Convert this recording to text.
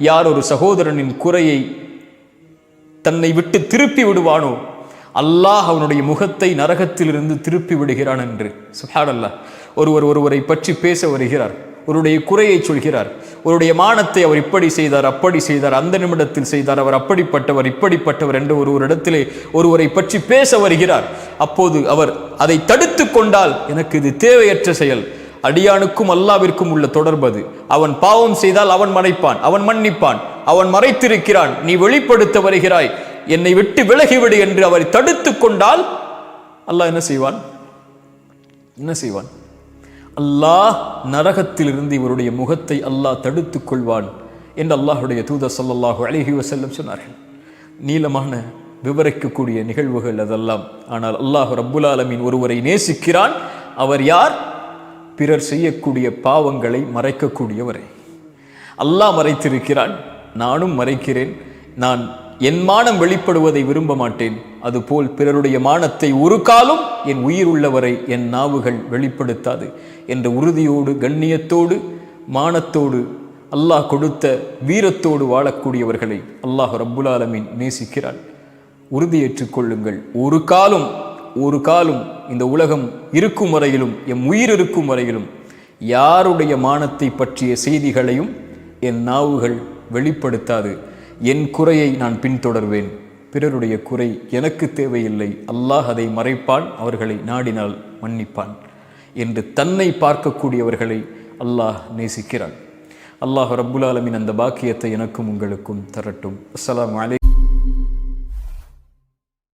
யார் ஒரு சகோதரனின் குறையை தன்னை விட்டு திருப்பி விடுவானோ அல்லாஹ் அவனுடைய முகத்தை நரகத்திலிருந்து திருப்பி விடுகிறான் என்று. சுப்ஹானல்லாஹ். ஒருவரை பற்றி பேச வருகிறார், ஒருடைய குறையை சொல்கிறார், ஒருடைய மானத்தை அவர் இப்படி செய்தார், அப்படி செய்தார், அந்த நிமிடத்தில் செய்தார், அவர் அப்படிப்பட்டவர் இப்படிப்பட்டவர் என்று ஒருவரிடத்திலே ஒருவரை பற்றி பேச வருகிறார். அப்போது அவர் அதை தடுத்து கொண்டால் எனக்கு இது தேவையற்ற செயல். அடியானுக்கும் அல்லாவிற்கும் உள்ள தொடர்பது. அவன் பாவம் செய்தால் அவன் மறைப்பான், அவன் மன்னிப்பான். அவன் மறைத்திருக்கிறான், நீ வெளிப்படுத்த வருகிறாய், என்னை விட்டு விலகிவிடு என்று அவரை தடுத்து கொண்டால் அல்லாஹ் என்ன செய்வான்? என்ன செய்வான்? அல்லாஹ் நரகத்திலிருந்து இவருடைய முகத்தை அல்லாஹ் தடுத்துக் கொள்வான் என்று அல்லாஹுடைய தூதர் ஸல்லல்லாஹு அலைஹி வஸல்லம் சொன்னார்கள். நீளமான விவரிக்கக்கூடிய நிகழ்வுகள் அதெல்லாம். ஆனால் அல்லாஹ் ரப்புல் ஆலமீன் ஒருவரை நேசிக்கிறான். அவர் யார்? பிறர் செய்யக்கூடிய பாவங்களை மறைக்கக்கூடியவரை. அல்லாஹ் மறைத்திருக்கிறான், நானும் மறைக்கிறேன். நான் என் மானம் வெளிப்படுவதை விரும்ப மாட்டேன். அதுபோல் பிறருடைய மானத்தை ஒரு காலம் என் உயிர் உள்ளவரை என் நாவுகள் வெளிப்படுத்தாது என்ற உறுதியோடு, கண்ணியத்தோடு, மானத்தோடு, அல்லாஹ் கொடுத்த வீரத்தோடு வாழக்கூடியவர்களை அல்லாஹ் ரப்புல் ஆலமீன் நேசிக்கிறான். உறுதியேற்றுக் கொள்ளுங்கள், ஒரு காலம் இந்த உலகம் இருக்கும் வரையிலும், எம் உயிர் இருக்கும் வரையிலும் யாருடைய மானத்தை பற்றிய செய்திகளையும் என் நாவுகள் வெளிப்படுத்தாது. என் குறையை நான் பின்தொடர்வேன், பிறருடைய குறை எனக்கு தேவையில்லை. அல்லாஹ் அதை மறைப்பான், அவர்களை நாடினால் மன்னிப்பான் என்று தன்னை பார்க்கக்கூடியவர்களை அல்லாஹ் நேசிக்கிறான். அல்லாஹ் ரப்புல் ஆலமீன் அந்த பாக்கியத்தை எனக்கும் உங்களுக்கும் தரட்டும். அஸ்ஸலாமு அலைக்கும்.